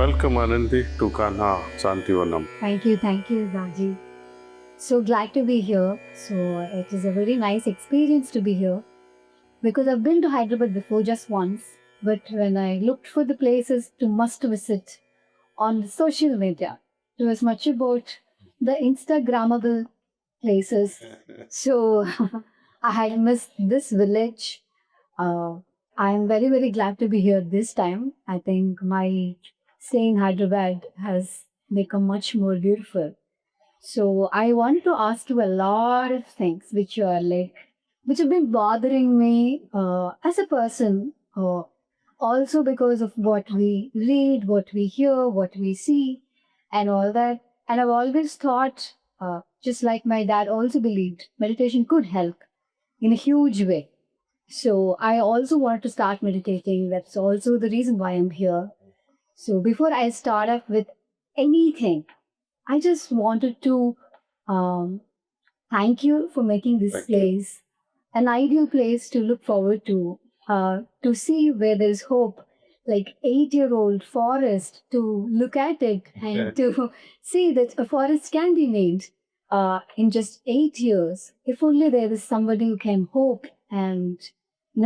Welcome, Anandi, to Kanha Santivanam. Thank you, Raji. So glad to be here. So it is a very nice experience to be here because I've been to Hyderabad before just once, but when I looked for the places to must visit on the social media, it was much about the Instagrammable places. So I had missed this village. Uh, I'm very glad to be here this time. I think my stay in Hyderabad has become much more beautiful. So I want to ask you a lot of things which have been bothering me as a person, also because of what we read, what we hear, what we see, and all that. And I've always thought, just like my dad also believed, meditation could help in a huge way. So I also want to start meditating. That's also the reason why I'm here. So before I start off with anything, I just wanted to um, thank you for making this Thank you. place an ideal place to look forward to see where there's hope. Like 8-year-old forest, to look at it and to see that a forest can be made in just 8 years. If only there is somebody who can hope and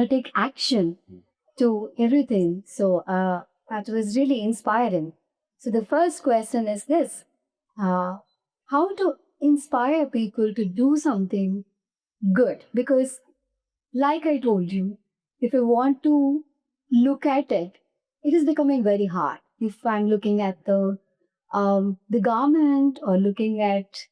take action to everything. So that was really inspiring. So the first question is this: uh, how to inspire people to do something good? Because, like I told you, if I want to look at it, it is becoming very hard. If I'm looking at the government or looking at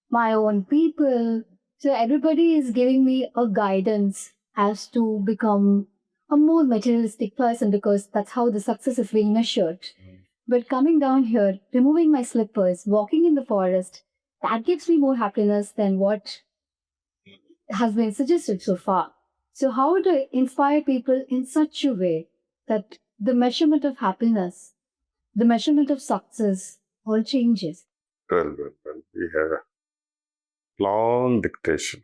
my own people, so everybody is giving me a guidance as to become a more materialistic person because that's how the success is being measured. But coming down here, removing my slippers, walking in the forest, that gives me more happiness than what has been suggested so far. So, how do I inspire people in such a way that the measurement of happiness, the measurement of success, all changes? Well. We have a long dictation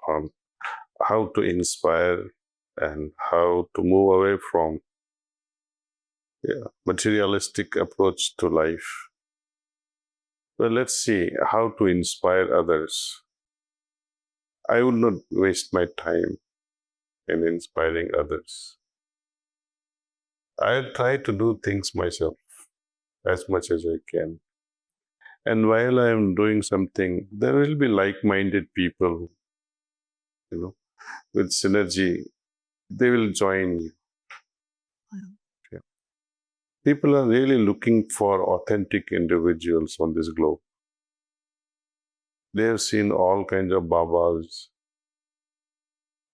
on how to inspire and how to move away from materialistic approach to life. Well, let's see how to inspire others. I would not waste my time in inspiring others. I'll try to do things myself as much as I can. And while I am doing something, there will be like-minded people, with synergy. They will join you. Yeah. People are really looking for authentic individuals on this globe. They have seen all kinds of babas,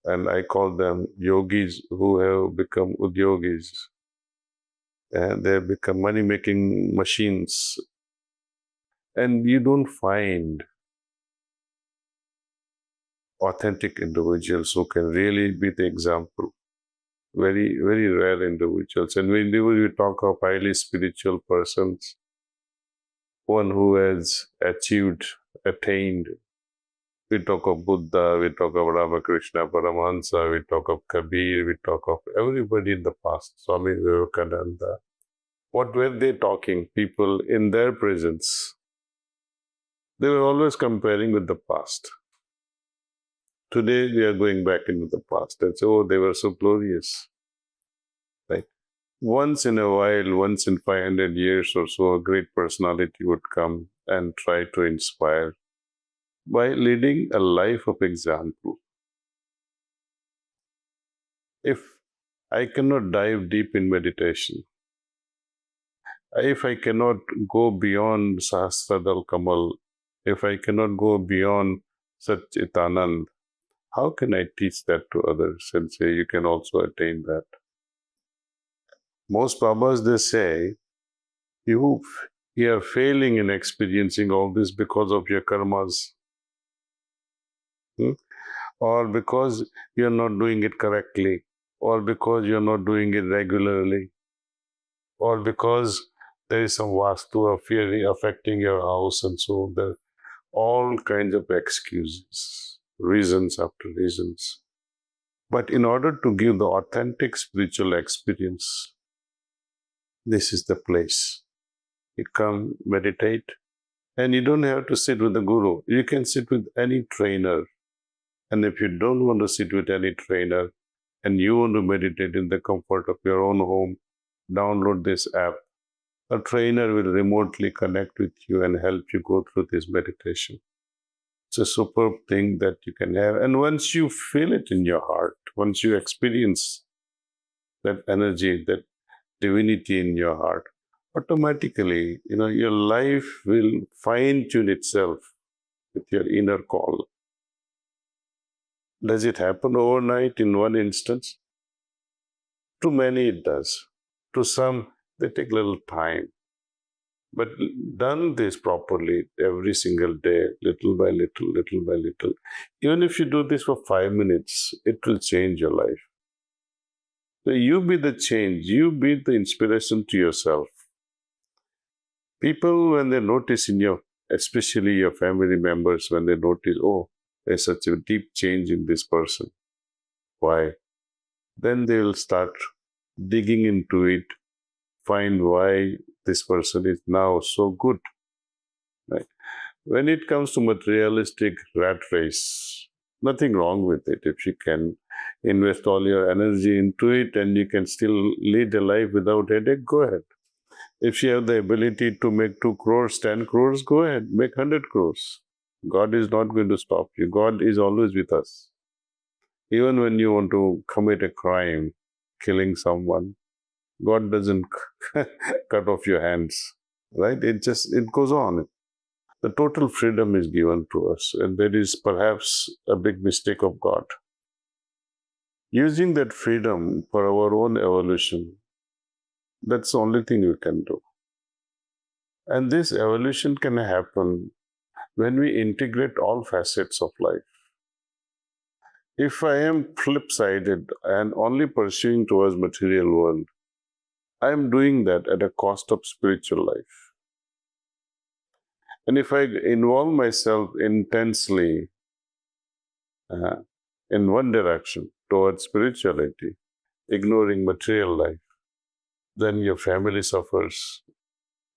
and I call them yogis who have become udyogis, and they have become money-making machines. And you don't find authentic individuals who can really be the example. Very rare individuals. And whenever we talk of highly spiritual persons, one who has attained, we talk of Buddha, we talk of Ramakrishna Paramahansa, we talk of Kabir, we talk of everybody in the past, Swami Vivekananda. What were they talking? People in their presence. They were always comparing with the past. Today we are going back into the past and say, oh, they were so glorious. Right? Once in a while, once in 500 years or so, a great personality would come and try to inspire by leading a life of example. If I cannot dive deep in meditation, if I cannot go beyond Sahasradal Kamal, if I cannot go beyond Satchitanand, how can I teach that to others and say you can also attain that? Most Babas, they say, you are failing in experiencing all this because of your karmas. Or because you're not doing it correctly, or because you're not doing it regularly, or because there is some vastu of fear affecting your house and so on. There are all kinds of excuses, reasons after reasons. But in order to give the authentic spiritual experience, this is the place. You come, meditate, and you don't have to sit with the guru. You can sit with any trainer. And if you don't want to sit with any trainer and you want to meditate in the comfort of your own home, download this app. A trainer will remotely connect with you and help you go through this meditation. It's a superb thing that you can have. And once you feel it in your heart, once you experience that energy, that divinity in your heart, automatically, your life will fine tune itself with your inner call. Does it happen overnight in one instance? To many, it does. To some, they take a little time. But done this properly every single day, little by little, little by little. Even if you do this for 5 minutes, it will change your life. So you be the change, you be the inspiration to yourself. People, when they notice in your, especially your family members, when they notice, oh, there's such a deep change in this person. Why? Then they will start digging into it, find why this person is now so good. Right? When it comes to materialistic rat race, nothing wrong with it. If you can invest all your energy into it and you can still lead a life without headache, go ahead. If you have the ability to make 2 crores, 10 crores, go ahead, make 100 crores. God is not going to stop you. God is always with us. Even when you want to commit a crime, killing someone, God doesn't cut off your hands, right? It goes on. The total freedom is given to us, and that is perhaps a big mistake of God. Using that freedom for our own evolution, that's the only thing we can do. And this evolution can happen when we integrate all facets of life. If I am flip-sided and only pursuing towards material world, I am doing that at a cost of spiritual life. And if I involve myself intensely in one direction towards spirituality, ignoring material life, then your family suffers.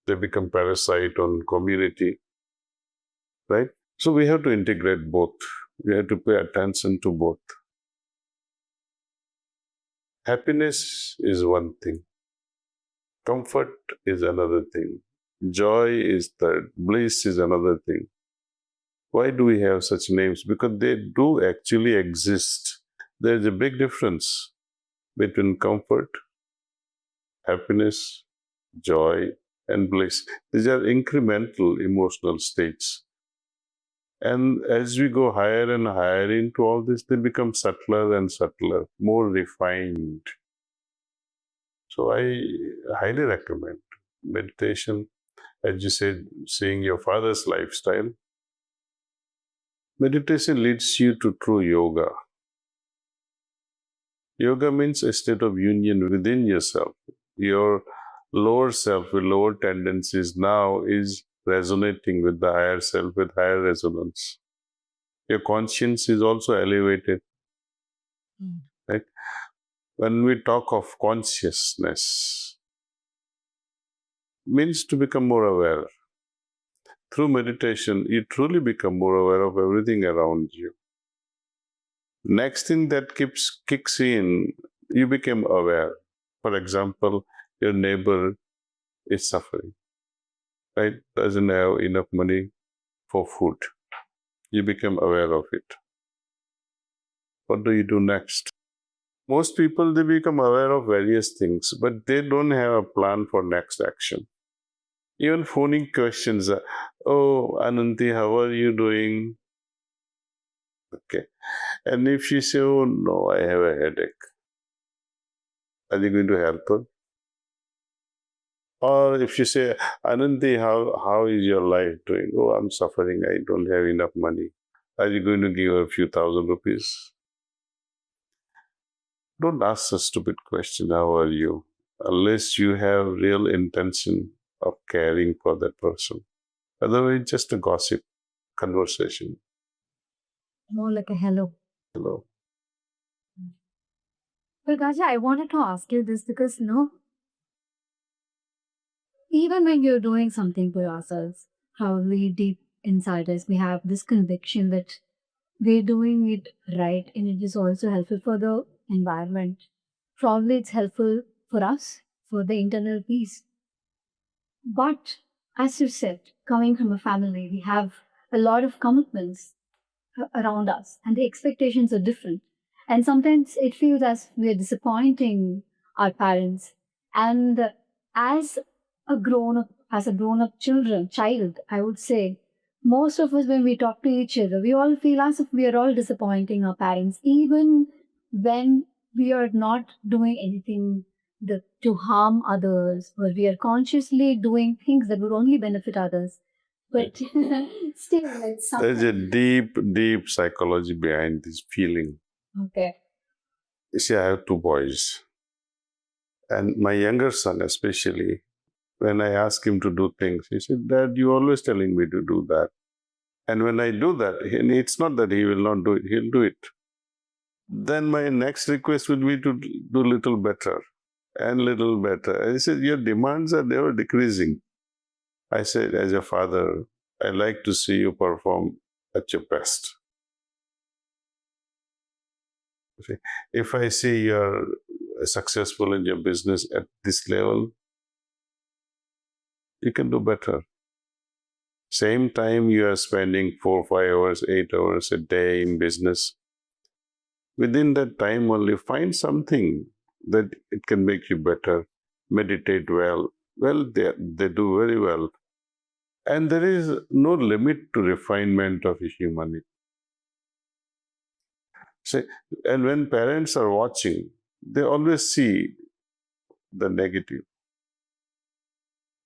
They become parasite on community, right? So we have to integrate both. We have to pay attention to both. Happiness is one thing. Comfort is another thing. Joy is third. Bliss is another thing. Why do we have such names? Because they do actually exist. There's a big difference between comfort, happiness, joy, and bliss. These are incremental emotional states. And as we go higher and higher into all this, they become subtler and subtler, more refined. So I highly recommend meditation. As you said, seeing your father's lifestyle, meditation leads you to true yoga. Yoga means a state of union within yourself. Your lower self with lower tendencies now is resonating with the higher self with higher resonance. Your conscience is also elevated. Right? When we talk of consciousness, means to become more aware. Through meditation, you truly become more aware of everything around you. Next thing that kicks in, you become aware. For example, your neighbor is suffering, right? Doesn't have enough money for food. You become aware of it. What do you do next? Most people, they become aware of various things, but they don't have a plan for next action. Even phoning questions, oh, Ananti, how are you doing? Okay. And if she say, oh, no, I have a headache, are you going to help her? Or if you say, Ananti, how is your life doing? Oh, I'm suffering. I don't have enough money. Are you going to give her a few thousand rupees? Don't ask a stupid question, how are you? Unless you have real intention of caring for that person. Otherwise, just a gossip conversation. More like a hello. Hello. But Gaja, I wanted to ask you this because no, even when you're doing something for ourselves, probably deep inside us, we have this conviction that we're doing it right and it is also helpful for the environment. Probably it's helpful for us, for the internal peace. But as you said, coming from a family, we have a lot of commitments around us and the expectations are different. And sometimes it feels as we're disappointing our parents. And as as a grown up child, I would say, most of us, when we talk to each other, we all feel as if we are all disappointing our parents, even when we are not doing anything to harm others, or we are consciously doing things that would only benefit others. But still, it's There's a something. deep, deep psychology behind this feeling. Okay. You see, I have two boys, and my younger son, especially, when I ask him to do things, he said, "Dad, you're always telling me to do that." And when I do that, and it's not that he will not do it, he'll do it. Then my next request would be to do little better and little better. And he said, "Your demands are never decreasing." I said, as a father, I like to see you perform at your best. See, if I see you're successful in your business at this level, you can do better. Same time you are spending 4, 5 hours, 8 hours a day in business. Within that time only, find something that it can make you better. Meditate well. Well, they do very well. And there is no limit to refinement of humanity. Say, and when parents are watching, they always see the negative.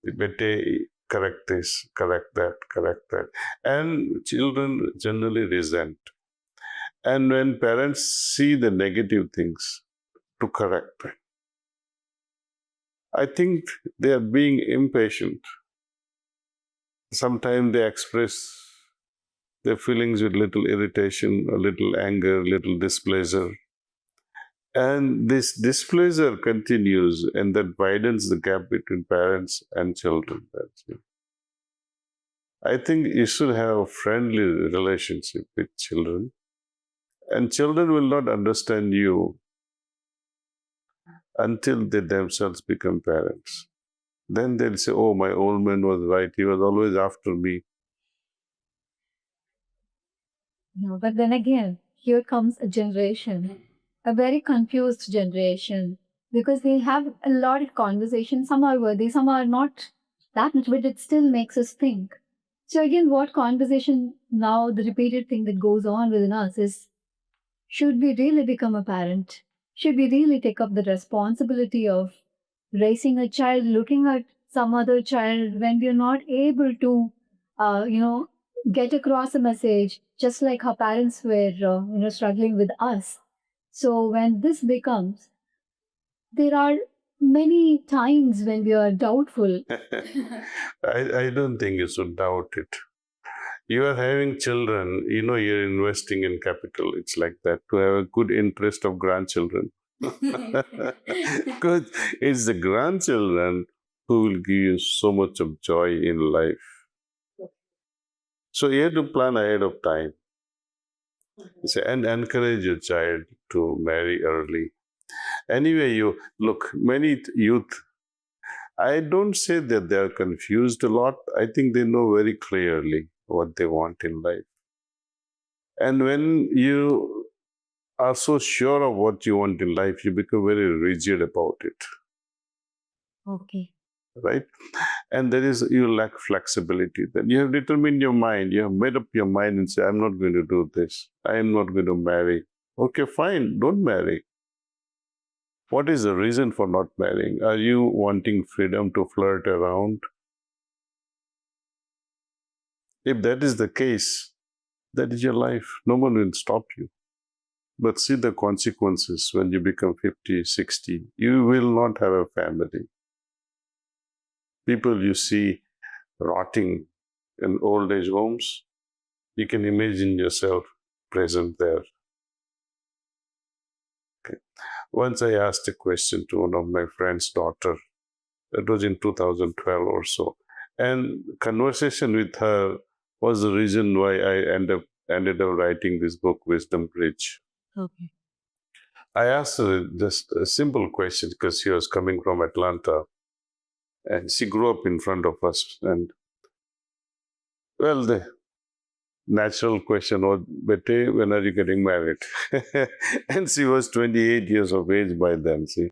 Bete, correct this, correct that, correct that. And children generally resent. And when parents see the negative things to correct, I think they are being impatient. Sometimes they express their feelings with little irritation, a little anger, little displeasure. And this displeasure continues, and that widens the gap between parents and children. That's it. I think you should have a friendly relationship with children, and children will not understand you until they themselves become parents. Then they'll say, "Oh, my old man was right. He was always after me." No, but then again, here comes a generation, a very confused generation, because they have a lot of conversations. Some are worthy, some are not that much, but it still makes us think. So again, what conversation now, the repeated thing that goes on within us is, should we really become a parent? Should we really take up the responsibility of raising a child, looking at some other child when we're not able to, you know, get across a message, just like our parents were, struggling with us. So when this becomes, there are many times when we are doubtful. I don't think you should doubt it. You are having children, you're investing in capital. It's like that to have a good interest of grandchildren. Because it's the grandchildren who will give you so much of joy in life. So you have to plan ahead of time. And encourage your child to marry early. Anyway, you look, many youth, I don't say that they are confused a lot. I think they know very clearly what they want in life. And when you are so sure of what you want in life, you become very rigid about it, Okay. right? And you lack flexibility. Then you have determined your mind, you have made up your mind and say, "I'm not going to do this. I am not going to marry." Okay, fine, don't marry. What is the reason for not marrying? Are you wanting freedom to flirt around? If that is the case, that is your life. No one will stop you. But see the consequences when you become 50, 60. You will not have a family. People you see rotting in old age homes, you can imagine yourself present there. Okay. Once I asked a question to one of my friend's daughter. It was in 2012 or so. And conversation with her was the reason why I ended up writing this book, Wisdom Bridge. Okay. I asked her just a simple question because she was coming from Atlanta and she grew up in front of us. And well, the natural question was, Bete, when are you getting married? And she was 28 years of age by then. See,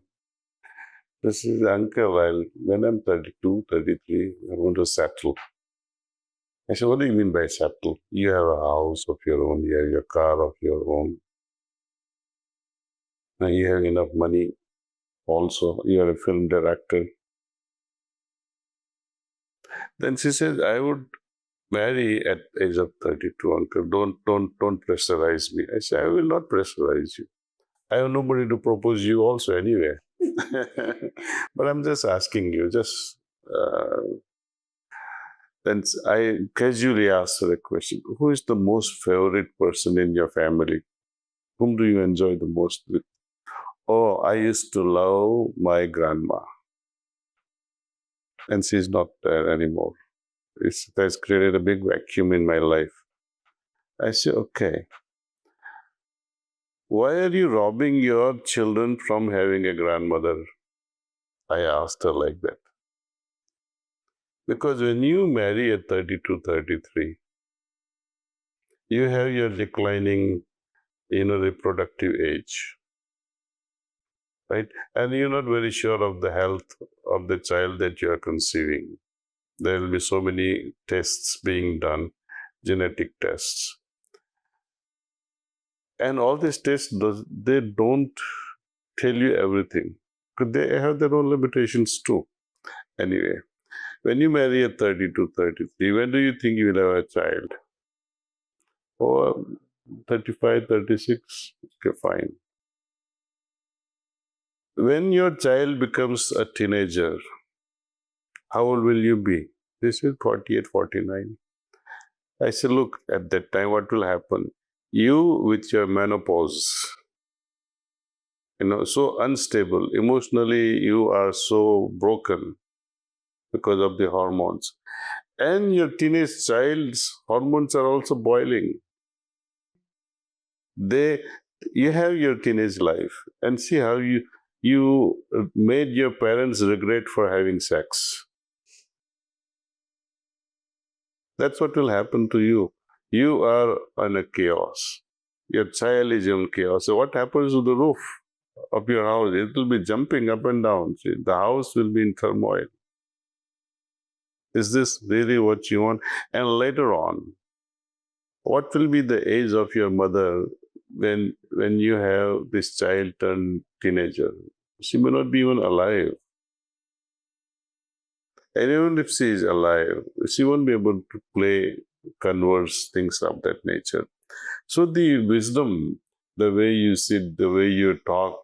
this is uncle. When I'm 32, 33, I want to settle. I said, what do you mean by settle? You have a house of your own, you have your car of your own. Now you have enough money also. You are a film director. Then she said, I would marry at age of 32, uncle. Don't pressurize me. I said, I will not pressurize you. I have nobody to propose you also anyway. But I'm just asking you, then I casually asked her a question. Who is the most favorite person in your family? Whom do you enjoy the most with? Oh, I used to love my grandma. And she's not there anymore. It has created a big vacuum in my life. I said, okay. Why are you robbing your children from having a grandmother? I asked her like that. Because when you marry at 32, 33, you have your declining, reproductive age, right? And you're not very sure of the health of the child that you are conceiving. There will be so many tests being done, genetic tests. And all these tests, they don't tell you everything. Because they have their own limitations too. Anyway, when you marry at 32, 33, when do you think you will have a child? Or 35, 36? Okay, fine. When your child becomes a teenager, how old will you be? This is 48, 49. I said, look, at that time, what will happen? You, with your menopause, so unstable, emotionally, you are so broken because of the hormones. And your teenage child's hormones are also boiling. You have your teenage life and see how you made your parents regret for having sex. That's what will happen to you. You are in a chaos. Your child is in chaos. So what happens to the roof of your house? It will be jumping up and down. See, the house will be in turmoil. Is this really what you want? And later on, what will be the age of your mother when you have this child turned teenager? She may not be even alive. And even if she is alive, she won't be able to play, converse, things of that nature. So the wisdom, the way you sit, the way you talk,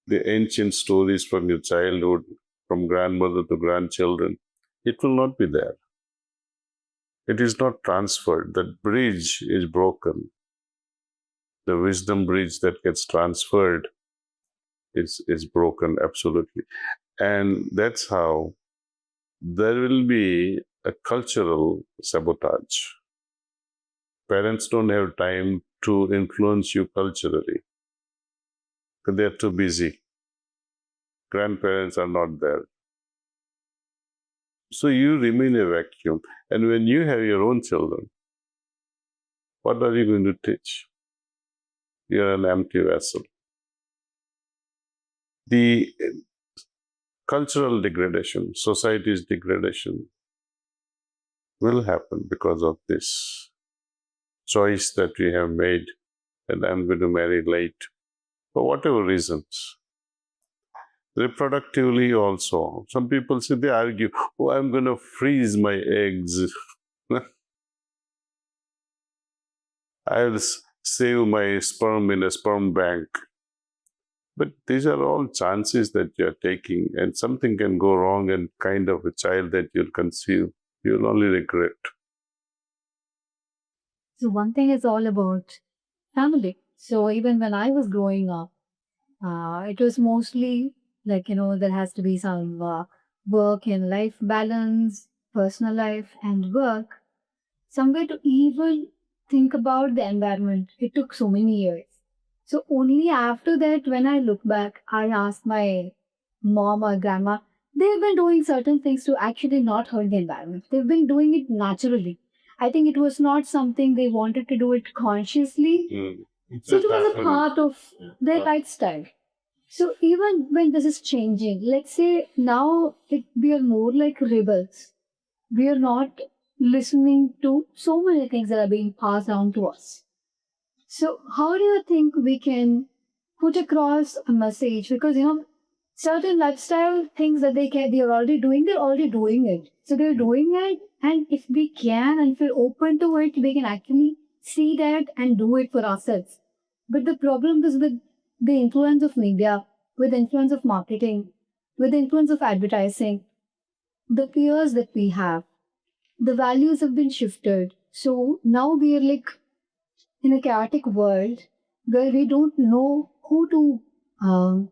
the ancient stories from your childhood, from grandmother to grandchildren, it will not be there. It is not transferred. That bridge is broken. The wisdom bridge that gets transferred is broken absolutely. And that's how there will be a cultural sabotage. Parents don't have time to influence you culturally because they're too busy. Grandparents are not there. So you remain a vacuum. And when you have your own children, what are you going to teach? You're an empty vessel. The cultural degradation, society's degradation will happen because of this choice that we have made, and I'm going to marry late for whatever reasons. Reproductively also. Some people say, they argue, oh, I'm going to freeze my eggs. I'll save my sperm in a sperm bank. But these are all chances that you're taking, and something can go wrong, and kind of a child that you'll conceive, you'll only regret. So one thing is all about family. So even when I was growing up, it was mostly like, there has to be some work and life balance, personal life and work, somewhere to even think about the environment, it took so many years. So only after that, when I look back, I asked my mom or grandma, they've been doing certain things to actually not hurt the environment. They've been doing it naturally. I think it was not something they wanted to do it consciously. So it was a part of their lifestyle. So even when this is changing, let's say now we are more like rebels. We are not listening to so many things that are being passed down to us. So how do you think we can put across a message? Because certain lifestyle things that they're already doing it. So they're doing it, and if we can and if we're open to it, we can actually see that and do it for ourselves. But the problem is with the influence of media, with the influence of marketing, with the influence of advertising, the fears that we have, the values have been shifted. So now we are like in a chaotic world where we don't know um,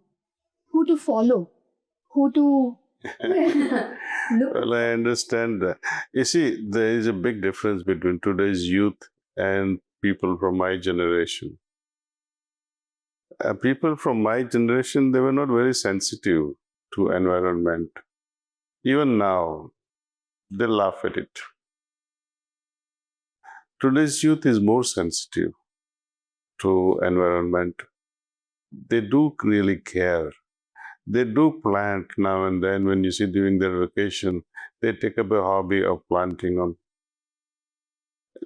who to follow, who to look. Well, I understand that. You see, there is a big difference between today's youth and people from my generation. People from my generation, they were not very sensitive to environment. Even now, they laugh at it. Today's youth is more sensitive to environment. They do really care. They do plant now and then. When you see during their vacation, they take up a hobby of planting on.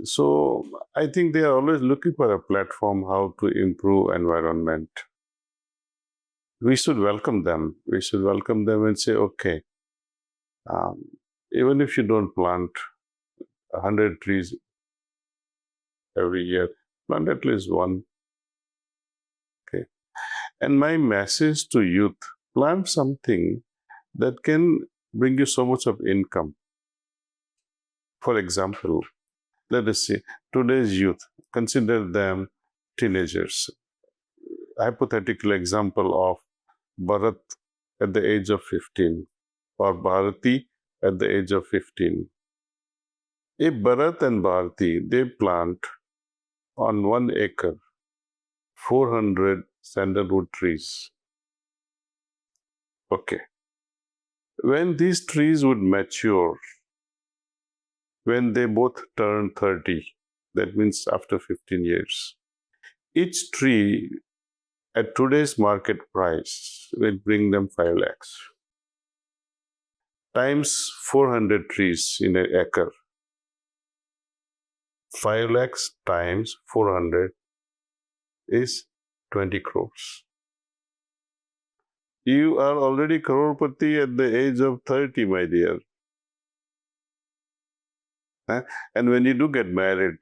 So I think they are always looking for a platform how to improve environment. We should welcome them. We should welcome them and say, okay, um, even if you don't plant 100 trees every year, plant at least one. Okay. And my message to youth, plant something that can bring you so much of income. For example, let us see, today's youth, consider them teenagers. Hypothetical example of Bharat at the age of 15 or Bharati at the age of 15. If Bharat and Bharati, they plant on 1 acre 400 sandalwood trees. Okay. When these trees would mature, when they both turn 30, that means after 15 years, each tree at today's market price will bring them 5 lakhs. Times 400 trees in an acre. 5 lakhs times 400 is 20 crores. You are already crorepati at the age of 30, my dear. And when you do get married,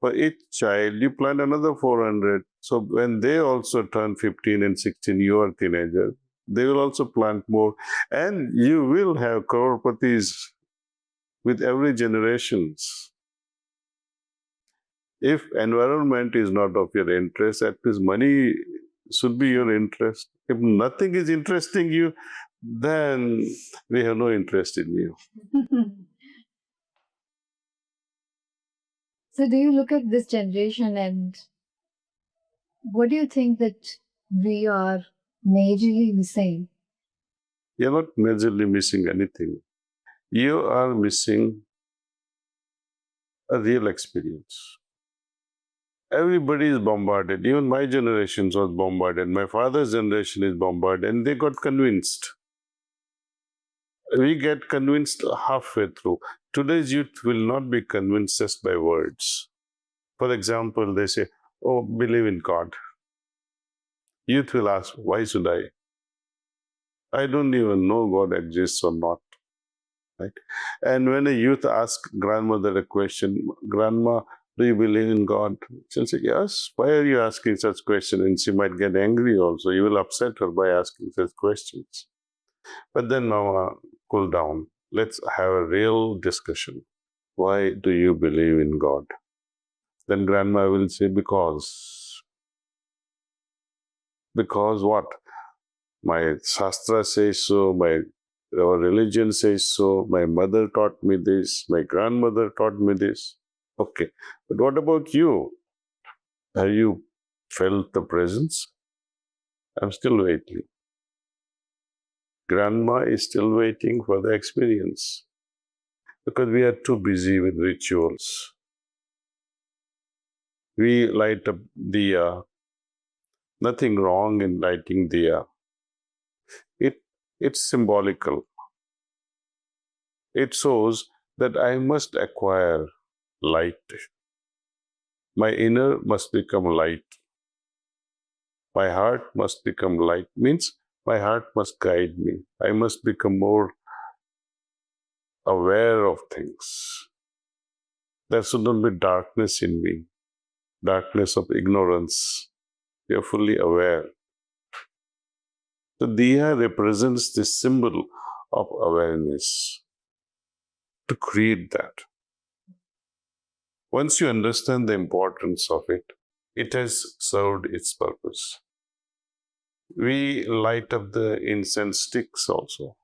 for each child, you plan another 400. So when they also turn 15 and 16, you are teenager, they will also plant more. And you will have crorepatis with every generations. If environment is not of your interest, at least money should be your interest. If nothing is interesting you, then we have no interest in you. So do you look at this generation and what do you think that we are majorly missing? You're not majorly missing anything. You are missing a real experience. Everybody is bombarded. Even my generation was bombarded. My father's generation is bombarded, and they got convinced. We get convinced halfway through. Today's youth will not be convinced just by words. For example, they say, oh, believe in God. Youth will ask, why should I? I don't even know God exists or not. Right? And when a youth asks grandmother a question, Grandma, do you believe in God? She'll say, yes. Why are you asking such questions? And she might get angry also. You will upset her by asking such questions. But then, Mama, cool down. Let's have a real discussion. Why do you believe in God? Then Grandma will say, because. Because what? My Shastra says so, my Our religion says so. My mother taught me this. My grandmother taught me this. Okay. But what about you? Have you felt the presence? I'm still waiting. Grandma is still waiting for the experience because we are too busy with rituals. We light up diya. Nothing wrong in lighting diya. It it's symbolical. It shows that I must acquire light. My inner must become light. My heart must become light. Means my heart must guide me. I must become more aware of things. There should not be darkness in me, darkness of ignorance. We are fully aware. The diya represents the symbol of awareness to create that. Once you understand the importance of it, it has served its purpose. We light up the incense sticks also.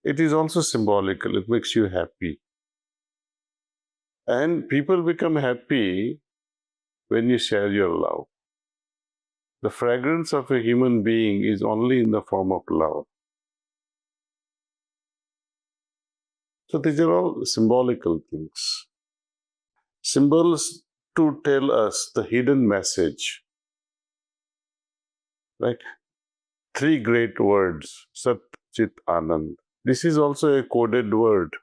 It is also symbolical, it makes you happy. And people become happy when you share your love. The fragrance of a human being is only in the form of love. So these are all symbolical things. Symbols to tell us the hidden message. Right? Three great words, Sat, Chit, Anand. This is also a coded word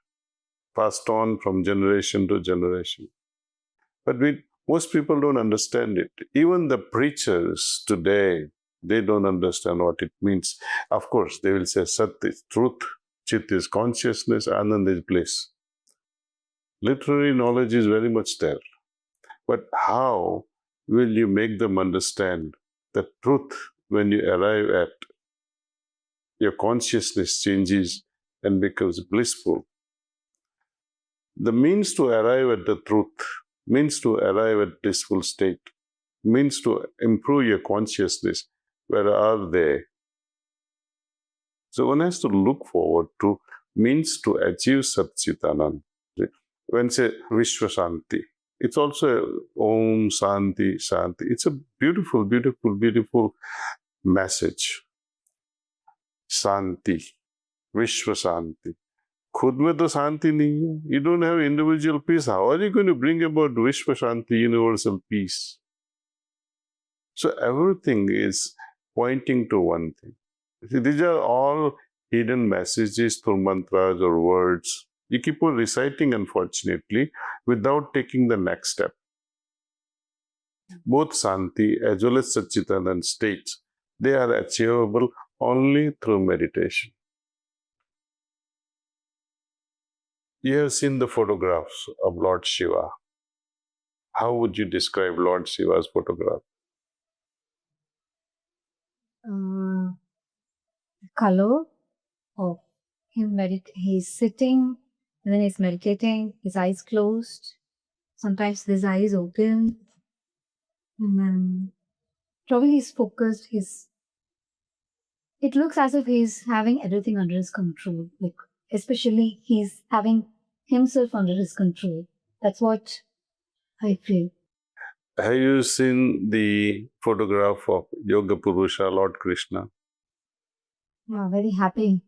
passed on from generation to generation. But most people don't understand it. Even the preachers today, they don't understand what it means. Of course, they will say Sat is truth, Chit is consciousness, Anand is bliss. Literary knowledge is very much there. But how will you make them understand the truth when you arrive at your consciousness changes and becomes blissful? The means to arrive at the truth, means to arrive at blissful state, means to improve your consciousness. Where are they? So one has to look forward to means to achieve Satchitanand. When say Vishwa Shanti, it's also Om Shanti Shanti. It's a beautiful, beautiful, beautiful message. Shanti, Vishwa Shanti. खुद में तो शांति नहीं है. You don't have individual peace. How are you going to bring about Vishwa Shanti, universal peace? So everything is pointing to one thing. See, these are all hidden messages through mantras or words. You keep on reciting, unfortunately, without taking the next step. Both Santi as well as Satchitanand states, they are achievable only through meditation. You have seen the photographs of Lord Shiva. How would you describe Lord Shiva's photograph? Color of him he's sitting and then he's meditating, his eyes closed, sometimes his eyes open, and then probably he's focused, it looks as if he's having everything under his control, like especially he's having himself under his control. That's what I feel. Have you seen the photograph of Yoga Purusha, Lord Krishna? Yeah, very happy.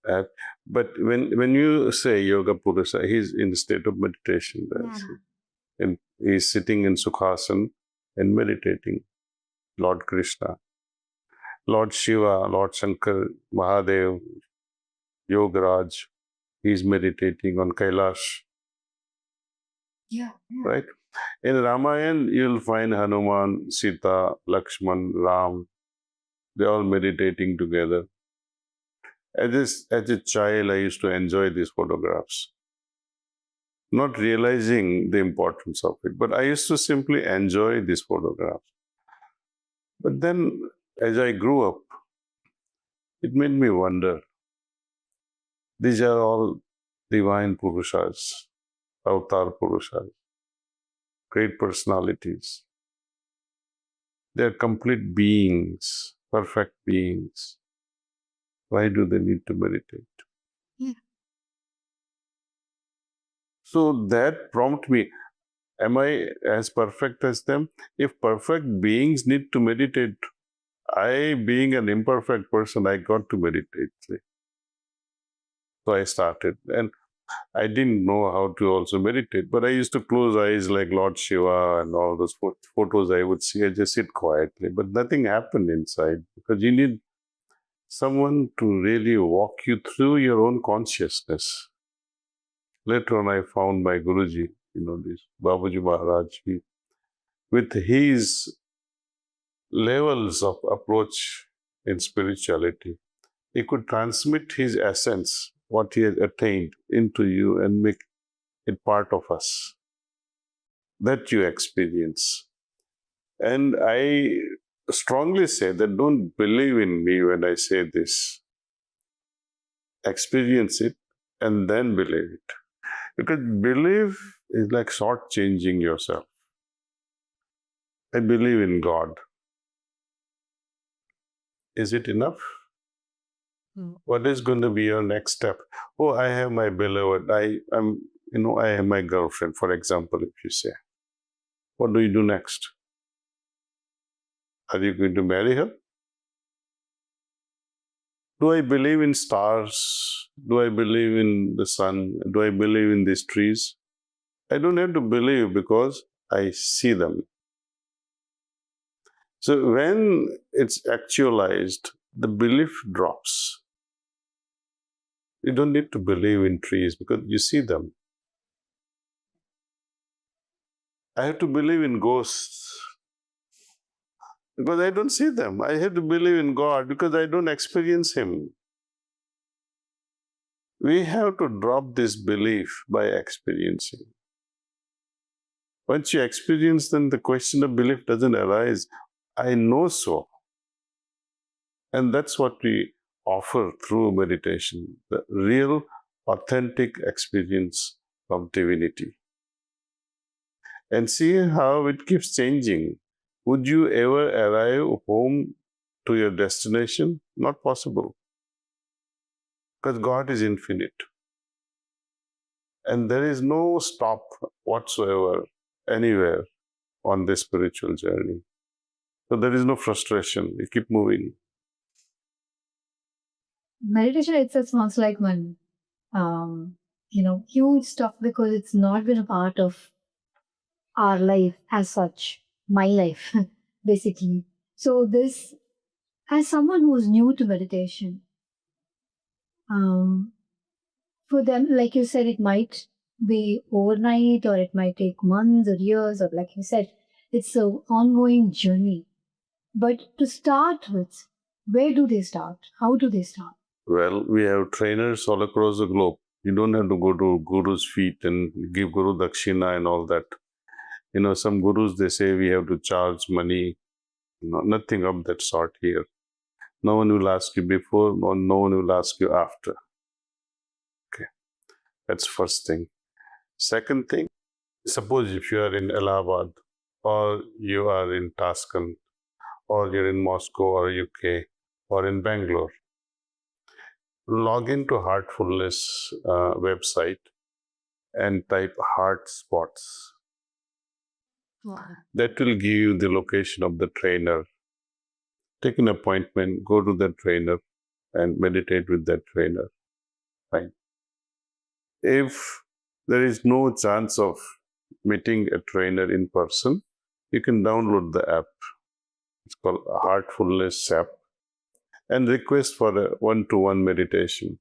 Uh, but when you say Yoga Purusha, he's in the state of meditation. And he's sitting in Sukhasana and meditating. Lord Krishna, Lord Shiva, Lord Shankar, Mahadev, Yogaraj, he's meditating on Kailash. Yeah. Right? In Ramayana, you'll find Hanuman, Sita, Lakshman, Ram. They're all meditating together. As a child, I used to enjoy these photographs, not realizing the importance of it. But I used to simply enjoy these photographs. But then, as I grew up, it made me wonder. These are all divine Purushas, Avatar Purushas, great personalities. They are complete beings, perfect beings. Why do they need to meditate? Yeah. So that prompted me. Am I as perfect as them? If perfect beings need to meditate, I, being an imperfect person, I got to meditate. So I started. And I didn't know how to also meditate, but I used to close eyes like Lord Shiva and all those photos I would see. I just sit quietly, but nothing happened inside because you need someone to really walk you through your own consciousness. Later on, I found my Guruji, this Babaji Maharaj, with his levels of approach in spirituality. He could transmit his essence, what he had attained, into you and make it part of us that you experience. And I strongly say that don't believe in me when I say this. Experience it and then believe it. Because belief is like short-changing yourself. I believe in God. Is it enough? What is going to be your next step? Oh, I have my beloved. I have my girlfriend, for example, if you say. What do you do next? Are you going to marry her? Do I believe in stars? Do I believe in the sun? Do I believe in these trees? I don't have to believe because I see them. So when it's actualized, the belief drops. You don't need to believe in trees because you see them. I have to believe in ghosts because I don't see them. I have to believe in God because I don't experience Him. We have to drop this belief by experiencing. Once you experience, then the question of belief doesn't arise. I know so. And that's what we offer through meditation, the real, authentic experience of divinity. And see how it keeps changing. Would you ever arrive home to your destination? Not possible. Because God is infinite. And there is no stop whatsoever anywhere on this spiritual journey. So there is no frustration. You keep moving. Meditation itself sounds like one, huge stuff because it's not been a part of our life as such, my life, basically. So this, as someone who's new to meditation, um, for them, like you said, it might be overnight or it might take months or years, or like you said, it's an ongoing journey. But to start with, where do they start? How do they start? Well, we have trainers all across the globe. You don't have to go to Guru's feet and give Guru Dakshina and all that. Some gurus, they say we have to charge money. Nothing of that sort here. No one will ask you before, no one will ask you after. Okay, that's first thing. Second thing, suppose if you are in Allahabad or you are in Tashkent or you're in Moscow or UK or in Bangalore, log into Heartfulness website and type heart spots. Wow. That will give you the location of the trainer. Take an appointment, go to the trainer and meditate with that trainer. Fine. If there is no chance of meeting a trainer in person, you can download the app. It's called Heartfulness app and request for a one-to-one meditation.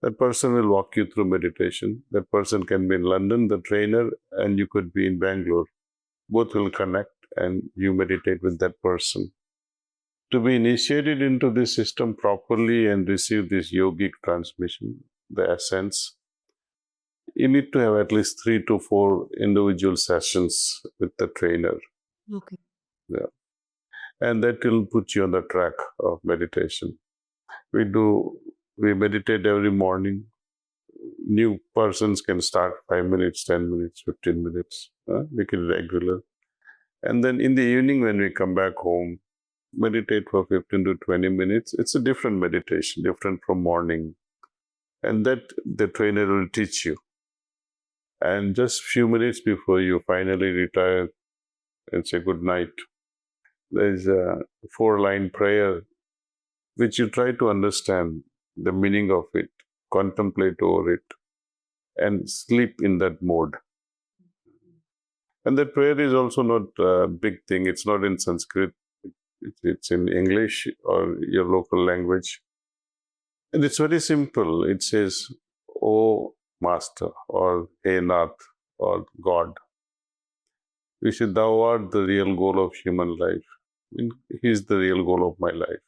That person will walk you through meditation. That person can be in London, the trainer, and you could be in Bangalore. Both will connect and you meditate with that person. To be initiated into this system properly and receive this yogic transmission, the essence, you need to have at least 3 to 4 individual sessions with the trainer. Okay. Yeah. And that will put you on the track of meditation. We meditate every morning. New persons can start 5 minutes, 10 minutes, 15 minutes. Make it regular. And then in the evening when we come back home, meditate for 15 to 20 minutes. It's a different meditation, different from morning. And that the trainer will teach you. And just few minutes before you finally retire and say good night, there's a 4-line prayer which you try to understand the meaning of it, contemplate over it, and sleep in that mode. And that prayer is also not a big thing. It's not in Sanskrit. It's in English or your local language. And it's very simple. It says, "O Master," or "Hey Nath," or "God." We say, "Thou art the real goal of human life." He is the real goal of my life.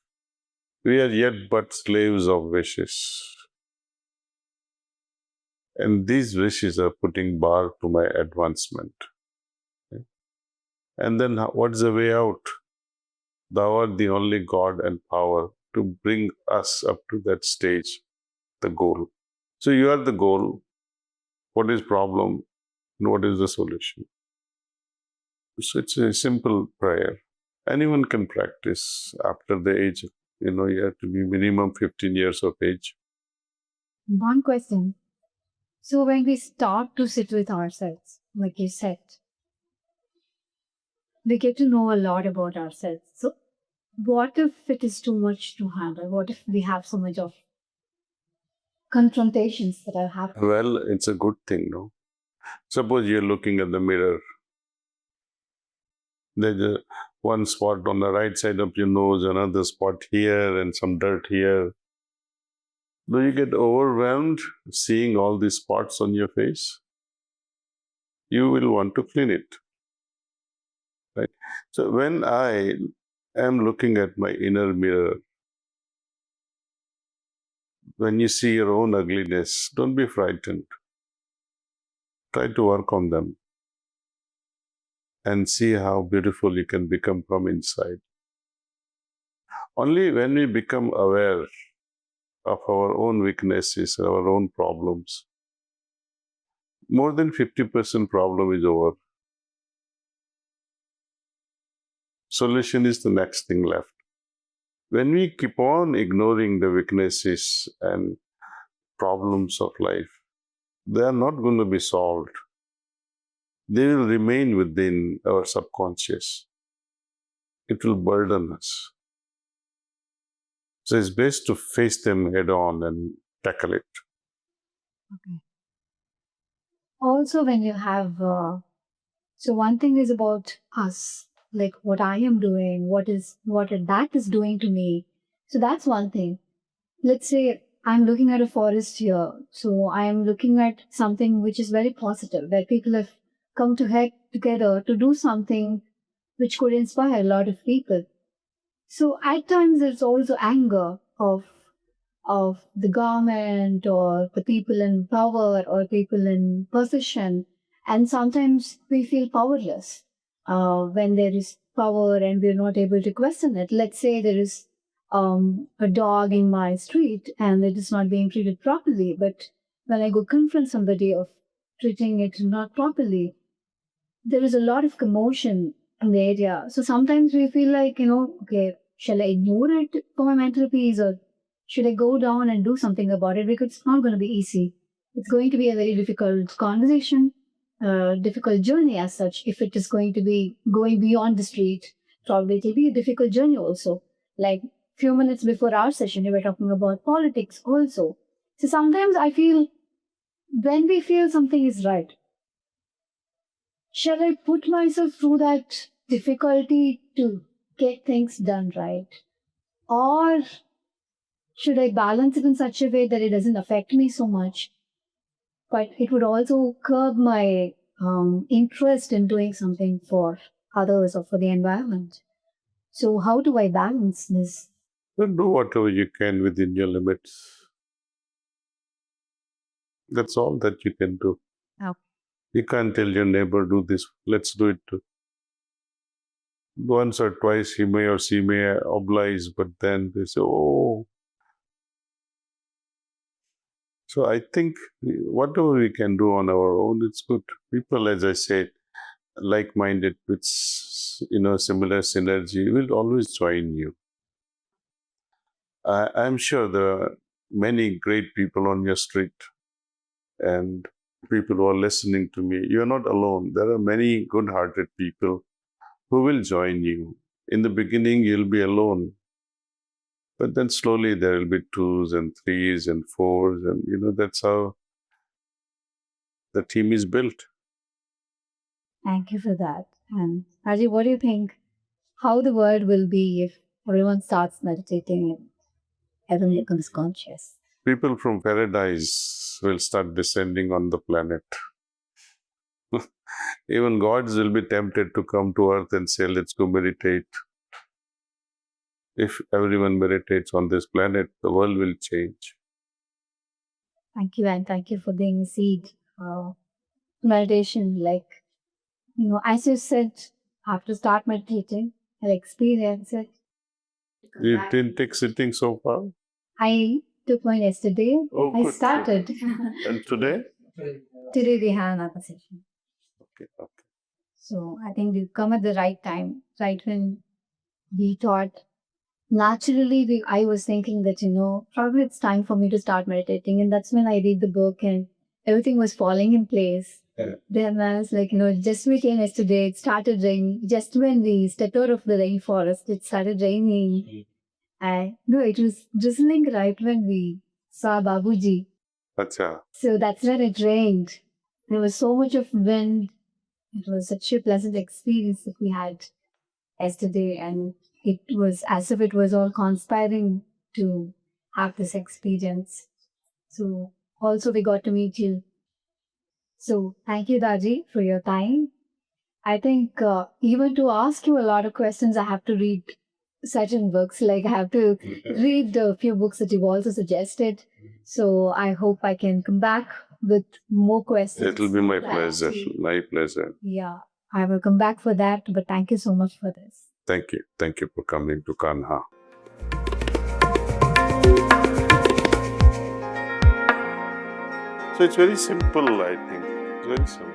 We are yet but slaves of wishes. And these wishes are putting bar to my advancement. And then what's the way out? Thou art the only God and power to bring us up to that stage, the goal. So you are the goal. What is problem? And what is the solution? So it's a simple prayer. Anyone can practice after the age. You have to be minimum 15 years of age. One question. So when we start to sit with ourselves, like you said, we get to know a lot about ourselves. So what if it is too much to handle? What if we have so much of confrontations that are happening? Well, it's a good thing, no? Suppose you're looking at the mirror. There's one spot on the right side of your nose, another spot here, and some dirt here. Do you get overwhelmed seeing all these spots on your face? You will want to clean it, right? So when I am looking at my inner mirror, when you see your own ugliness, don't be frightened. Try to work on them and see how beautiful you can become from inside. Only when we become aware of our own weaknesses, our own problems, more than 50% problem is over. Solution is the next thing left. When we keep on ignoring the weaknesses and problems of life, they are not going to be solved. They will remain within our subconscious. It will burden us. So it's best to face them head on and tackle it. Okay. Also, when you have, so one thing is about us, like what I am doing, what that is doing to me. So that's one thing. Let's say I'm looking at a forest here. So I am looking at something which is very positive, where people have come to head together to do something which could inspire a lot of people. So at times there's also anger of the government or the people in power or people in position. And sometimes we feel powerless when there is power and we're not able to question it. Let's say there is a dog in my street and it is not being treated properly, but when I go confront somebody of treating it not properly, there is a lot of commotion in the area. So sometimes we feel like, okay, shall I ignore it for my mental peace or should I go down and do something about it? Because it's not going to be easy. It's going to be a very difficult conversation, difficult journey as such. If it is going to be going beyond the street, probably it will be a difficult journey also. Like few minutes before our session, we were talking about politics also. So sometimes I feel when we feel something is right, shall I put myself through that difficulty to get things done right? Or should I balance it in such a way that it doesn't affect me so much, but it would also curb my interest in doing something for others or for the environment? So, how do I balance this? Then do whatever you can within your limits. That's all that you can do. Oh. You can't tell your neighbor, do this, let's do it too. Once or twice he may or she may oblige, but then they say, oh. So I think whatever we can do on our own, it's good. People, as I said, like-minded with similar synergy will always join you. I'm sure there are many great people on your street and people who are listening to me. You're not alone. There are many good-hearted people who will join you. In the beginning, you'll be alone, but then slowly there will be twos and threes and fours, and that's how the team is built. Thank you for that. And Raji, what do you think? How the world will be if everyone starts meditating and everyone becomes conscious? People from paradise will start descending on the planet. Even gods will be tempted to come to earth and say, let's go meditate. If everyone meditates on this planet, the world will change. Thank you, and thank you for being seed. Meditation, as you said, I have to start meditating. I'll experience it. You didn't take sitting so far? I took one yesterday. Oh, I good. started. And today? Today we have another session. Okay. So I think we've come at the right time, right when we thought. Naturally, I was thinking that, probably it's time for me to start meditating. And that's when I read the book and everything was falling in place. Yeah. Then I was like, just we came yesterday, it started raining. Just when we stepped out of the rainforest, it started raining. It was drizzling right when we saw Babuji. Acha. So that's when it rained. There was so much of wind. It was such a pleasant experience that we had yesterday, and it was as if it was all conspiring to have this experience. So also we got to meet you. So thank you, Daji, for your time. I think even to ask you a lot of questions, I have to read certain books. Like I have to read a few books that you've also suggested. So I hope I can come back with more questions. It will be my pleasure. My pleasure. Yeah, I will come back for that. But thank you so much for this. Thank you. Thank you for coming to Kanha. So it's very simple, I think. It's very simple.